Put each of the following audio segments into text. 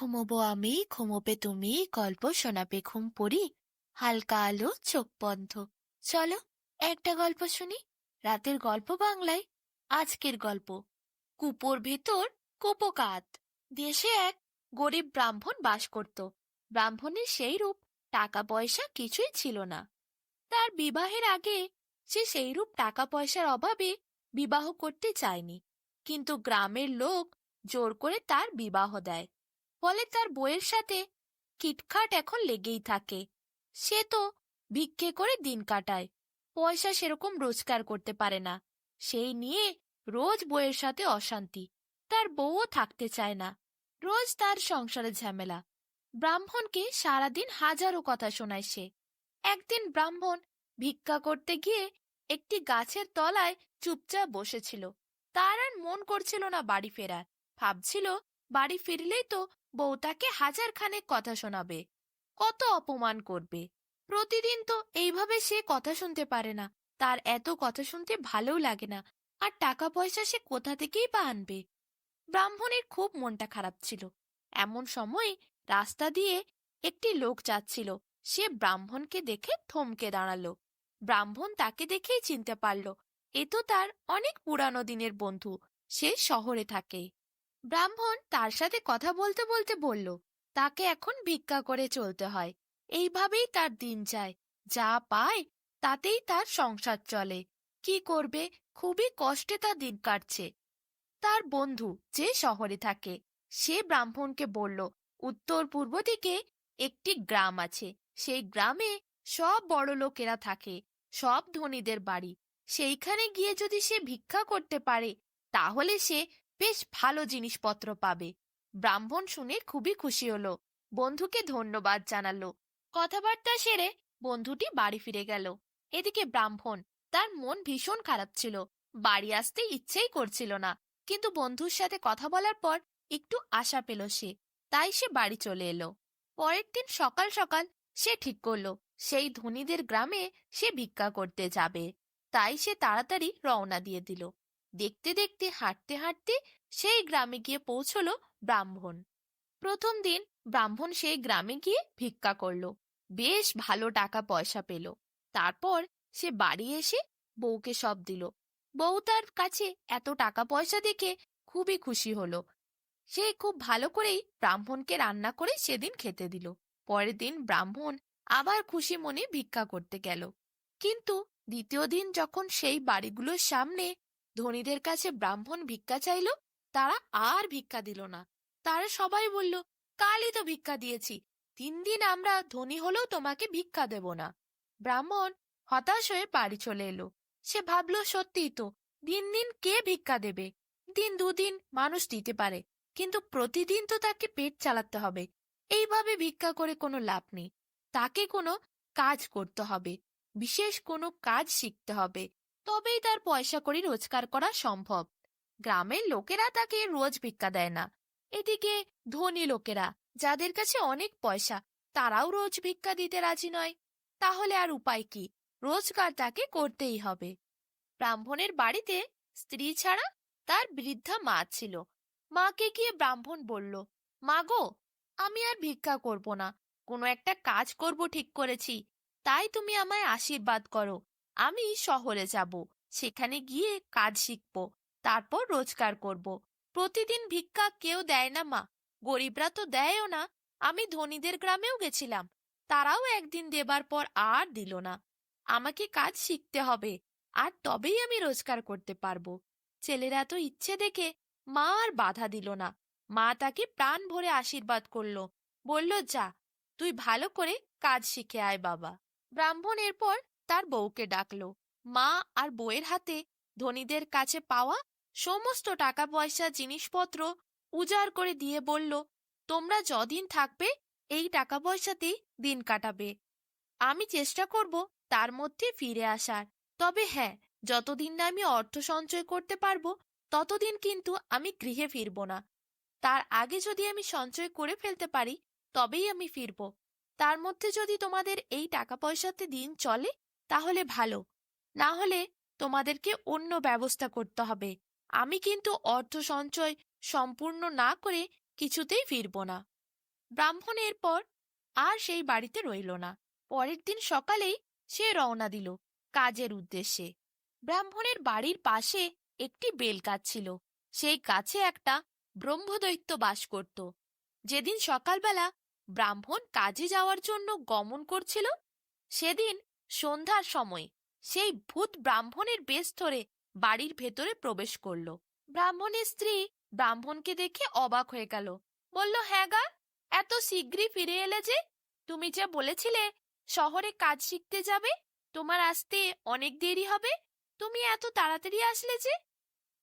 ঘুমোবো আমি, ঘুমোবে তুমি, গল্প শোনাবে ঘুম পড়ি, হালকা আলো চোখ বন্ধ। চলো একটা গল্প শুনি। রাতের গল্প বাংলায়। আজকের গল্প, কুপোর ভেতর কুপোকাত। দেশে এক গরিব ব্রাহ্মণ বাস করত। ব্রাহ্মণের সেই রূপ, টাকা পয়সা কিছুই ছিল না। তার বিবাহের আগে সে সেইরূপ টাকা পয়সার অভাবে বিবাহ করতে চায়নি, কিন্তু গ্রামের লোক জোর করে তার বিবাহ দেয়। ফলে তার বউয়ের সাথে খিটখাট এখন লেগেই থাকে। সে তো ভিক্ষে করে দিন কাটায়, পয়সা সেরকম রোজগার করতে পারে না। সেই নিয়ে রোজ বউয়ের সাথে অশান্তি। তার বউও থাকতে চায় না, রোজ তার সংসারে ঝামেলা। ব্রাহ্মণকে সারাদিন হাজারো কথা শোনায় সে। একদিন ব্রাহ্মণ ভিক্ষা করতে গিয়ে একটি গাছের তলায় চুপচাপ বসেছিল। তার আর মন করছিল না বাড়ি ফেরার। ভাবছিল, বাড়ি ফিরলেই তো বউ তাকে হাজার খানেক কথা শোনাবে, কত অপমান করবে। প্রতিদিন তো এইভাবে সে কথা শুনতে পারে না। তার এত কথা শুনতে ভালোও লাগে না। আর টাকা পয়সা সে কোথা থেকেই বা আনবে? ব্রাহ্মণের খুব মনটা খারাপ ছিল। এমন সময় রাস্তা দিয়ে একটি লোক যাচ্ছিল। সে ব্রাহ্মণকে দেখে থমকে দাঁড়ালো। ব্রাহ্মণ তাকে দেখেই চিনতে পারল, এ তো তার অনেক পুরানো দিনের বন্ধু। সে শহরে থাকে। ব্রাহ্মণ তার সাথে কথা বলতে বলতে বলল, তাকে এখন ভিক্ষা করে চলতে হয়। এইভাবেই তার দিন যায়। যা পায় তাতেই তার সংসার চলে। কি করবে, খুবই কষ্টে তার দিন কাটছে। তার বন্ধু যে শহরে থাকে, সে ব্রাহ্মণকে বলল, উত্তর পূর্ব দিকে একটি গ্রাম আছে। সেই গ্রামে সব বড় লোকেরা থাকে, সব ধনীদের বাড়ি। সেইখানে গিয়ে যদি সে ভিক্ষা করতে পারে, তাহলে সে বেশ ভালো জিনিসপত্র পাবে। ব্রাহ্মণ শুনে খুবই খুশি হলো, বন্ধুকে ধন্যবাদ জানালো। কথাবার্তা সেরে বন্ধুটি বাড়ি ফিরে গেল। এদিকে ব্রাহ্মণ, তার মন ভীষণ খারাপ ছিল। বাড়ি আসতে ইচ্ছেই করছিল না, কিন্তু বন্ধুর সাথে কথা বলার পর একটু আশা পেল সে। তাই সে বাড়ি চলে এলো। পরের দিন সকাল সকাল সে ঠিক করলো, সেই ধনীদের গ্রামে সে ভিক্ষা করতে যাবে। তাই সে তাড়াতাড়ি রওনা দিয়ে দিল। দেখতে দেখতে হাঁটতে হাঁটতে সেই গ্রামে গিয়ে পৌঁছলো ব্রাহ্মণ। প্রথম দিন ব্রাহ্মণ সেই গ্রামে গিয়ে ভিক্ষা করলো। বেশ ভালো টাকা পয়সা পেল। তারপর সে বাড়ি এসে বউকে সব দিল। বউ তার কাছে এত টাকা পয়সা দেখে খুবই খুশি হলো। সে খুব ভালো করেই ব্রাহ্মণকে রান্না করে সেদিন খেতে দিল। পরের দিন ব্রাহ্মণ আবার খুশি মনে ভিক্ষা করতে গেল। কিন্তু দ্বিতীয় দিন যখন সেই বাড়িগুলোর সামনে ধনীদের কাছে ব্রাহ্মণ ভিক্ষা চাইল, তারা আর ভিক্ষা দিল না। তারা সবাই বলল, কালই তো ভিক্ষা দিয়েছি, 3 দিন আমরা ধনী হলেও তোমাকে ভিক্ষা দেব না। ব্রাহ্মণ হতাশ হয়ে বাড়ি চলে এলো। সে ভাবল, সত্যিই তো, দিন দিন কে ভিক্ষা দেবে? দিন দুদিন মানুষ দিতে পারে, কিন্তু প্রতিদিন তো তাকে পেট চালাতে হবে। এইভাবে ভিক্ষা করে কোনো লাভ নেই। তাকে কোনো কাজ করতে হবে, বিশেষ কোনো কাজ শিখতে হবে, তবেই তার পয়সা কড়ি রোজগার করা সম্ভব। গ্রামের লোকেরা তাকে রোজ ভিক্ষা দেয় না। এদিকে ধনী লোকেরা, যাদের কাছে অনেক পয়সা, তারাও রোজ ভিক্ষা দিতে রাজি নয়। তাহলে আর উপায় কি? রোজগার তাকে করতেই হবে। ব্রাহ্মণের বাড়িতে স্ত্রী ছাড়া তার বৃদ্ধা মা ছিল। মাকে গিয়ে ব্রাহ্মণ বলল, মা গো, আমি আর ভিক্ষা করব না, কোনো একটা কাজ করব ঠিক করেছি। তাই তুমি আমায় আশীর্বাদ করো। আমি শহরে যাব, সেখানে গিয়ে কাজ শিখব, তারপর রোজগার করব। প্রতিদিন ভিক্ষা কেউ দেয় না মা, গরিবরা তো দেয়ও না। আমি ধনীদের গ্রামেও গেছিলাম, তারাও একদিন দেবার পর আর দিল না। আমাকে কাজ শিখতে হবে, আর তবেই আমি রোজগার করতে পারবো। ছেলেরা তো ইচ্ছে দেখে মা আর বাধা দিল না। মা তাকে প্রাণ ভরে আশীর্বাদ করলো, বলল, যা, তুই ভালো করে কাজ শিখে আয় বাবা। ব্রাহ্মণ এরপর তার বউকে ডাকলো। মা আর বউয়ের হাতে ধনীদের কাছে পাওয়া সমস্ত টাকা পয়সা জিনিসপত্র উজাড় করে দিয়ে বলল, তোমরা যদিন থাকবে এই টাকা পয়সাতেই দিন কাটাবে। আমি চেষ্টা করব তার মধ্যে ফিরে আসার। তবে হ্যাঁ, যতদিন না আমি অর্থ সঞ্চয় করতে পারবো, ততদিন কিন্তু আমি গৃহে ফিরব না। তার আগে যদি আমি সঞ্চয় করে ফেলতে পারি, তবেই আমি ফিরব। তার মধ্যে যদি তোমাদের এই টাকা পয়সাতে দিন চলে, তাহলে ভালো, না হলে তোমাদেরকে অন্য ব্যবস্থা করতে হবে। আমি কিন্তু অর্থ সঞ্চয় সম্পূর্ণ না করে কিছুতেই ফিরব না। ব্রাহ্মণ এরপর আর সেই বাড়িতে রইল না। পরের দিন সকালেই সে রওনা দিল কাজের উদ্দেশ্যে। ব্রাহ্মণের বাড়ির পাশে একটি বেল গাছ ছিল। সেই গাছে একটা ব্রহ্মদৈত্য বাস করত। যেদিন সকালবেলা ব্রাহ্মণ কাজে যাওয়ার জন্য গমন করছিল, সেদিন সন্ধ্যার সময় সেই ভূত ব্রাহ্মণের বেশ ধরে বাড়ির ভেতরে প্রবেশ করল। ব্রাহ্মণের স্ত্রী ব্রাহ্মণকে দেখে অবাক হয়ে গেল। বলল, হ্যাঁ গা, এত শীঘ্রই ফিরে এলে যে? তুমি যে বলেছিলে শহরে কাজ শিখতে যাবে, তোমার আসতে অনেক দেরি হবে, তুমি এত তাড়াতাড়ি আসলে যে?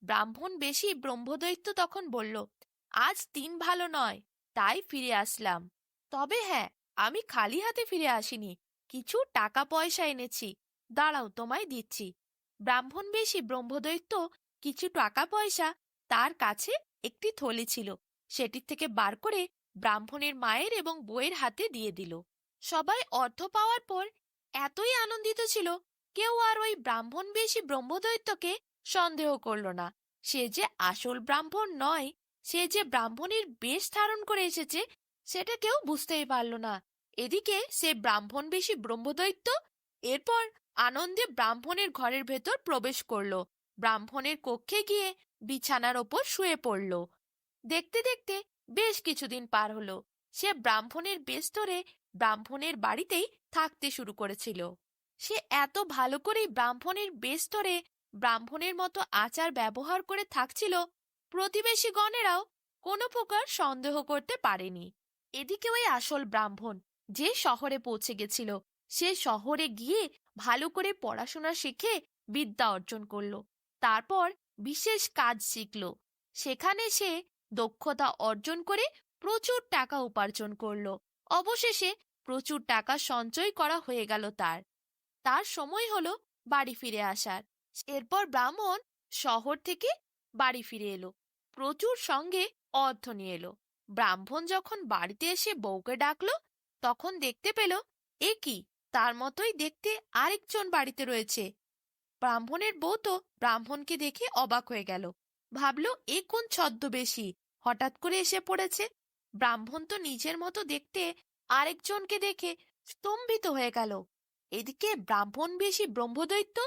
ব্রাহ্মণ বেশি ব্রহ্মদৈত্য তখন বলল, আজ দিন ভালো নয়, তাই ফিরে আসলাম। তবে হ্যাঁ, আমি খালি হাতে ফিরে আসিনি, কিছু টাকা পয়সা এনেছি, দাঁড়াও তোমায় দিচ্ছি। ব্রাহ্মণ বেশি ব্রহ্মদৈত্য কিছু টাকা পয়সা তার কাছে একটি থলি ছিল, সেটির থেকে বার করে ব্রাহ্মণের মায়ের এবং বউয়ের হাতে দিয়ে দিল। সবাই অর্থ পাওয়ার পর এতই আনন্দিত ছিল, কেউ আর ওই ব্রাহ্মণ বেশি ব্রহ্মদৈত্যকে সন্দেহ করল না। সে যে আসল ব্রাহ্মণ নয়, সে যে ব্রাহ্মণের বেশ ধারণ করে এসেছে, সেটা কেউ বুঝতেই পারল না। এদিকে সে ব্রাহ্মণ বেশি ব্রহ্মদৈত্য এরপর আনন্দে ব্রাহ্মণের ঘরের ভেতর প্রবেশ করল, ব্রাহ্মণের কক্ষে গিয়ে বিছানার ওপর শুয়ে পড়ল। দেখতে দেখতে বেশ কিছুদিন পার হলো। সে ব্রাহ্মণের বেশ ধরে ব্রাহ্মণের বাড়িতেই থাকতে শুরু করেছিল। সে এত ভালো করেই ব্রাহ্মণের বেশ ধরে ব্রাহ্মণের মতো আচার ব্যবহার করে থাকছিল, প্রতিবেশী গণেরাও কোনো প্রকার সন্দেহ করতে পারেনি। এদিকে ওই আসল ব্রাহ্মণ যে শহরে পৌঁছে গেছিল, সে শহরে গিয়ে ভালো করে পড়াশোনা শিখে বিদ্যা অর্জন করলো। তারপর বিশেষ কাজ শিখল। সেখানে সে দক্ষতা অর্জন করে প্রচুর টাকা উপার্জন করলো। অবশেষে প্রচুর টাকা সঞ্চয় করা হয়ে গেল তার। তার সময় হলো বাড়ি ফিরে আসার। এরপর ব্রাহ্মণ শহর থেকে বাড়ি ফিরে এলো, প্রচুর সঙ্গে অর্থ নিয়ে এলো। ব্রাহ্মণ যখন বাড়িতে এসে বউকে ডাকলো, তখন দেখতে পেল এ কি, তার মতোই দেখতে আরেকজন বাড়িতে রয়েছে। ব্রাহ্মণের বউ তো ব্রাহ্মণকে দেখে অবাক হয়ে গেল, ভাবল এ কোন ছদ্মবেশী হঠাৎ করে এসে পড়েছে। ব্রাহ্মণ তো নিজের মতো দেখতে আরেকজনকে দেখে স্তম্ভিত হয়ে গেল। এদিকে ব্রাহ্মণ বেশি ব্রহ্মদৈত্য,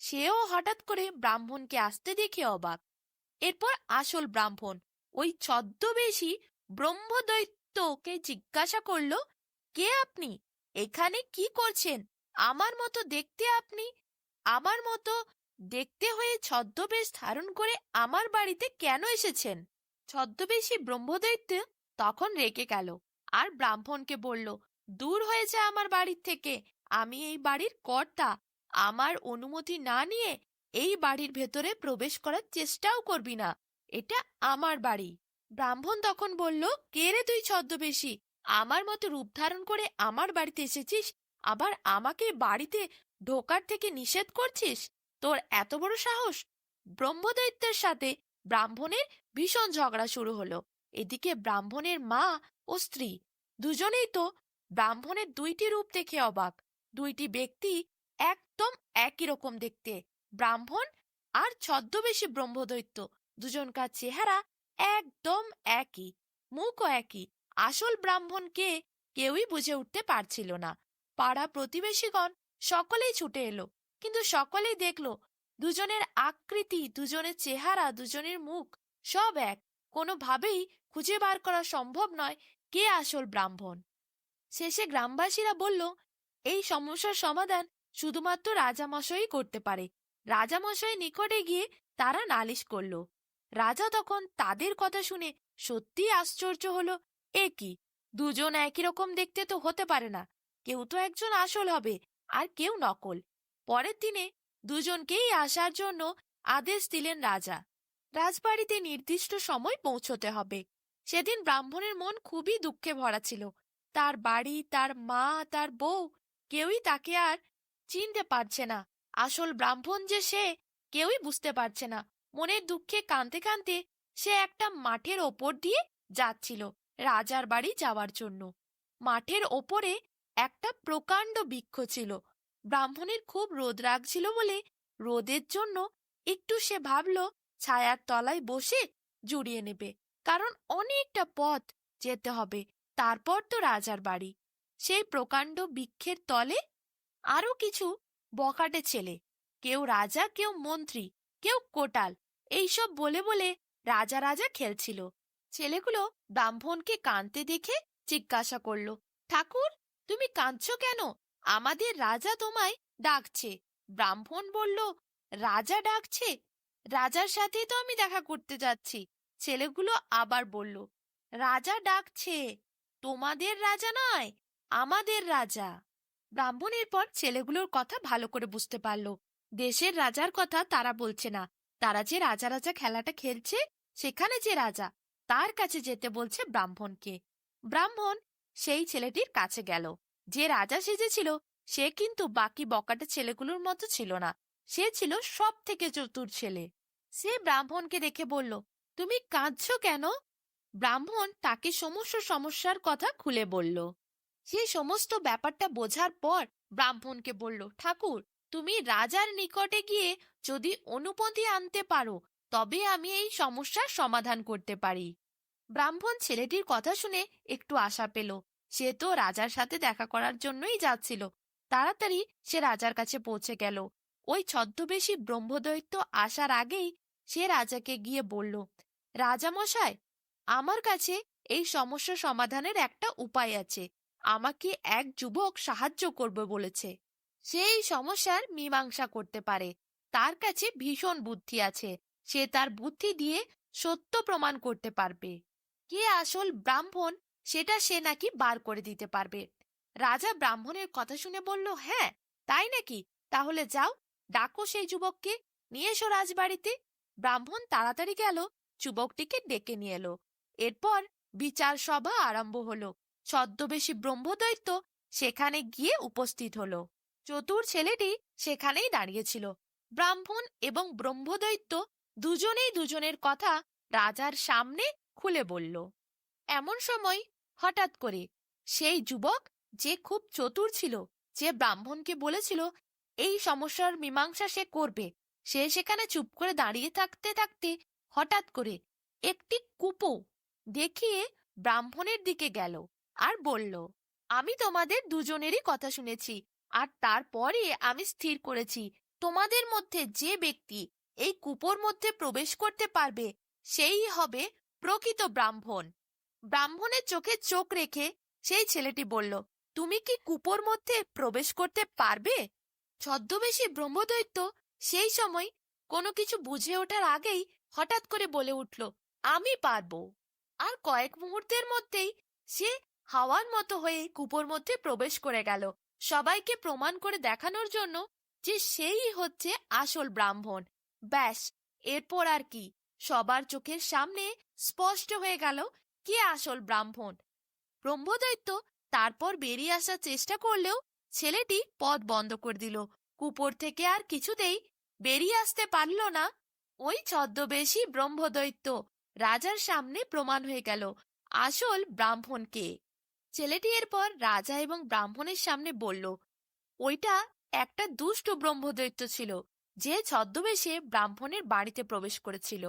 সেও হঠাৎ করে ব্রাহ্মণকে আসতে দেখে অবাক। এরপর আসল ব্রাহ্মণ ওই ছদ্মবেশী ব্রহ্মদৈত্যকে জিজ্ঞাসা করল, কে আপনি? এখানে কি করছেন? আমার মতো দেখতে আপনি আমার মতো দেখতে হয়ে ছদ্মবেশ ধারণ করে আমার বাড়িতে কেন এসেছেন? ছদ্মবেশী ব্রহ্মদৈত্য তখন রেগে গেল আর ব্রাহ্মণকে বলল, দূর হয়েছে আমার বাড়ির থেকে, আমি এই বাড়ির কর্তা, আমার অনুমতি না নিয়ে এই বাড়ির ভেতরে প্রবেশ করার চেষ্টাও করবি না, এটা আমার বাড়ি। ব্রাহ্মণ তখন বলল, কে রে তুই ছদ্মবেশী? আমার মতো রূপ ধারণ করে আমার বাড়িতে এসেছিস, আবার আমাকে বাড়িতে ঢোকার থেকে নিষেধ করছিস? তোর এত বড় সাহস! ব্রহ্মদৈত্যের সাথে ব্রাহ্মণের ভীষণ ঝগড়া শুরু হলো। এদিকে ব্রাহ্মণের মা ও স্ত্রী দুজনেই তো ব্রাহ্মণের দুইটি রূপ দেখে অবাক। দুইটি ব্যক্তি একদম একই রকম দেখতে, ব্রাহ্মণ আর ছদ্মবেশী ব্রহ্মদৈত্য, দুজনকার চেহারা একদম একই, মুখও একই। আসল ব্রাহ্মণ কে কেউই বুঝে উঠতে পারছিল না। পাড়া প্রতিবেশীগণ সকলেই ছুটে এলো, কিন্তু সকলেই দেখলো দুজনের আকৃতি, দুজনের চেহারা, দুজনের মুখ সব এক। কোনোভাবেই খুঁজে বার করা সম্ভব নয় কে আসল ব্রাহ্মণ। শেষে গ্রামবাসীরা বলল, এই সমস্যার সমাধান শুধুমাত্র রাজামশাই করতে পারে। রাজামশাই নিকটে গিয়ে তারা নালিশ করল। রাজা তখন তাদের কথা শুনে সত্যি আশ্চর্য হলো, এ কি, দুজন একই রকম দেখতে তো হতে পারে না, কেউ তো একজন আসল হবে আর কেউ নকল। পরের দিনে দুজনকেই আসার জন্য আদেশ দিলেন রাজা। রাজবাড়িতে নির্দিষ্ট সময় পৌঁছতে হবে। সেদিন ব্রাহ্মণের মন খুবই দুঃখে ভরা ছিল। তার বাড়ি, তার মা, তার বউ, কেউই তাকে আর চিনতে পারছে না। আসল ব্রাহ্মণ যে সে কেউই বুঝতে পারছে না। মনের দুঃখে কাঁদতে কাঁদতে সে একটা মাঠের ওপর দিয়ে যাচ্ছিল রাজার বাড়ি যাওয়ার জন্য। মাঠের ওপরে একটা প্রকাণ্ড বৃক্ষ ছিল। ব্রাহ্মণের খুব রোদ লাগছিল বলে রোদের জন্য একটু সে ভাবল ছায়ার তলায় বসে জুড়িয়ে নেবে, কারণ অনেকটা পথ যেতে হবে, তারপর তো রাজার বাড়ি। সেই প্রকাণ্ড বৃক্ষের তলে আরো কিছু বখাটে ছেলে, কেউ রাজা, কেউ মন্ত্রী, কেউ কোটাল, এইসব বলে বলে রাজা রাজা খেলছিল। ছেলেগুলো ব্রাহ্মণকে কাঁদতে দেখে জিজ্ঞাসা করলো, ঠাকুর, তুমি কাঁদছো কেন? আমাদের রাজা তোমায় ডাকছে। ব্রাহ্মণ বলল, রাজা ডাকছে? রাজার সাথেই তো আমি দেখা করতে যাচ্ছি। ছেলেগুলো আবার বলল, রাজা ডাকছে, তোমাদের রাজা নয়, আমাদের রাজা। ব্রাহ্মণের পর ছেলেগুলোর কথা ভালো করে বুঝতে পারল, দেশের রাজার কথা তারা বলছে না, তারা যে রাজা রাজা খেলাটা খেলছে, সেখানে যে রাজা, তার কাছে যেতে বলছে ব্রাহ্মণকে। ব্রাহ্মণ সেই ছেলেটির কাছে গেল। যে রাজা সেজেছিল সে কিন্তু বাকি বকাটে ছেলেগুলোর মতো ছিল না, সে ছিল সব থেকে চতুর ছেলে। সে ব্রাহ্মণকে দেখে বলল, তুমি কাঁদছো কেন? ব্রাহ্মণ তাকে সমস্ত সমস্যার কথা খুলে বলল। সে সমস্ত ব্যাপারটা বোঝার পর ব্রাহ্মণকে বলল, ঠাকুর, তুমি রাজার নিকটে গিয়ে যদি অনুমতি আনতে পারো, তবে আমি এই সমস্যার সমাধান করতে পারি। ব্রাহ্মণ ছেলেটির কথা শুনে একটু আশা পেল। সে তো রাজার সাথে দেখা করার জন্যই যাচ্ছিল। তাড়াতাড়ি সে রাজার কাছে পৌঁছে গেল। ওই ছদ্মবেশী ব্রহ্মদৈত্য আসার আগেই সে রাজাকে গিয়ে বলল, রাজা মশাই, আমার কাছে এই সমস্যা সমাধানের একটা উপায় আছে। আমাকে এক যুবক সাহায্য করবে বলেছে। সে এই সমস্যার মীমাংসা করতে পারে। তার কাছে ভীষণ বুদ্ধি আছে। সে তার বুদ্ধি দিয়ে সত্য প্রমাণ করতে পারবে। কে আসল ব্রাহ্মণ সেটা সে নাকি বার করে দিতে পারবে। রাজা ব্রাহ্মণের কথা শুনে বলল, হ্যাঁ, তাই নাকি? তাহলে যাও, ডাকো সেই যুবককে, নিয়ে এসো রাজবাড়িতে। ব্রাহ্মণ তাড়াতাড়ি গেল, যুবকটিকে ডেকে নিয়ে এলো। এরপর বিচার সভা আরম্ভ হলো। ছদ্মবেশী ব্রহ্মদৈত্য সেখানে গিয়ে উপস্থিত হলো। চতুর ছেলেটি সেখানেই দাঁড়িয়েছিল। ব্রাহ্মণ এবং ব্রহ্মদৈত্য দুজনেই দুজনের কথা রাজার সামনে খুলে বলল। এমন সময় হঠাৎ করে সেই যুবক, যে খুব চতুর ছিল, যে ব্রাহ্মণকে বলেছিল এই সমস্যার মীমাংসা সে করবে, সে সেখানে চুপ করে দাঁড়িয়ে থাকতে থাকতে হঠাৎ করে একটি কুপো দেখিয়ে ব্রাহ্মণের দিকে গেল আর বলল, আমি তোমাদের দুজনেরই কথা শুনেছি, আর তারপরে আমি স্থির করেছি তোমাদের মধ্যে যে ব্যক্তি এই কূপোর মধ্যে প্রবেশ করতে পারবে সেই হবে প্রকৃত ব্রাহ্মণ। ব্রাহ্মণের চোখে চোখ রেখে সেই ছেলেটি বলল, তুমি কি কূপোর মধ্যে প্রবেশ করতে পারবে? ছদ্মবেশী ব্রহ্মদৈত্য সেই সময় কোনো কিছু বুঝে ওঠার আগেই হঠাৎ করে বলে উঠল, আমি পারবো। আর কয়েক মুহূর্তের মধ্যেই সে হাওয়ার মতো হয়ে কূপোর মধ্যে প্রবেশ করে গেল, সবাইকে প্রমাণ করে দেখানোর জন্য যে সেই হচ্ছে আসল ব্রাহ্মণ। ব্যাস, এরপর আর কি, সবার চোখের সামনে স্পষ্ট হয়ে গেল কে আসল ব্রাহ্মণ। ব্রহ্মদৈত্য তারপর বেরিয়ে আসার চেষ্টা করলেও ছেলেটি পথ বন্ধ করে দিল। কূপর থেকে আর কিছুতেই বেরিয়ে আসতে পারল না। ওই ছদ্মবেশী ব্রহ্মদৈত্য রাজার সামনে প্রমাণ হয়ে গেল আসল ব্রাহ্মণ কে। ছেলেটি এরপর রাজা এবং ব্রাহ্মণের সামনে বলল, ওইটা একটা দুষ্ট ব্রহ্মদৈত্য ছিল, যে ছদ্মবেশে ব্রাহ্মণের বাড়িতে প্রবেশ করেছিল।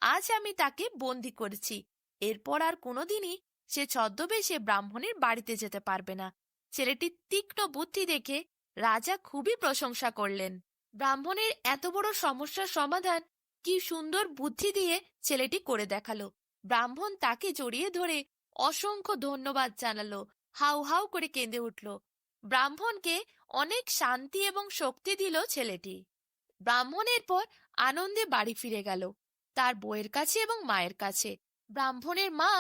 আজ আমি তাকে বন্দী করেছি। এরপর আর কোনোদিনই সে ছদ্মবেশে ব্রাহ্মণের বাড়িতে যেতে পারবে না। ছেলেটির তীক্ষ্ণ বুদ্ধি দেখে রাজা খুবই প্রশংসা করলেন। ব্রাহ্মণের এত বড় সমস্যার সমাধান কি সুন্দর বুদ্ধি দিয়ে ছেলেটি করে দেখালো। ব্রাহ্মণ তাকে জড়িয়ে ধরে অসংখ্য ধন্যবাদ জানালো, হাউ হাউ করে কেঁদে উঠল। ব্রাহ্মণকে অনেক শান্তি এবং শক্তি দিল ছেলেটি। ব্রাহ্মণের পর আনন্দে বাড়ি ফিরে গেল, তার বউয়ের কাছে এবং মায়ের কাছে। ব্রাহ্মণের মা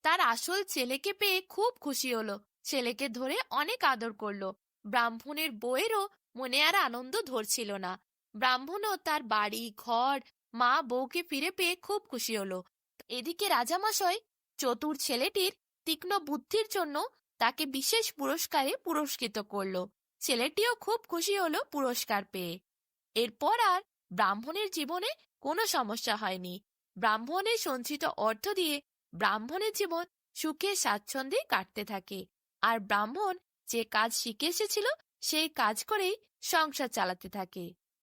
তার আসল ছেলেকে পেয়ে খুব খুশি হলো, ছেলেকে ধরে অনেক আদর করলো। ব্রাহ্মণের বউয়েরও মনে আর আনন্দ ধরছিল না। ব্রাহ্মণও তার বাড়ি ঘর, মা বউকে ফিরে পেয়ে খুব খুশি হলো। এদিকে রাজামশাই চতুর ছেলেটির তীক্ষ্ণ বুদ্ধির জন্য তাকে বিশেষ পুরস্কারে পুরস্কৃত করলো। ছেলেটিও খুব খুশি হলো পুরস্কার পেয়ে। এরপর আর ব্রাহ্মণের জীবনে কোনো সমস্যা হয়নি। ব্রাহ্মণের সঞ্চিত অর্থ দিয়ে ব্রাহ্মণের জীবন সুখে স্বাচ্ছন্দ্যে কাটতে থাকে। আর ব্রাহ্মণ যে কাজ শিখে এসেছিল সেই কাজ করেই সংসার চালাতে থাকে।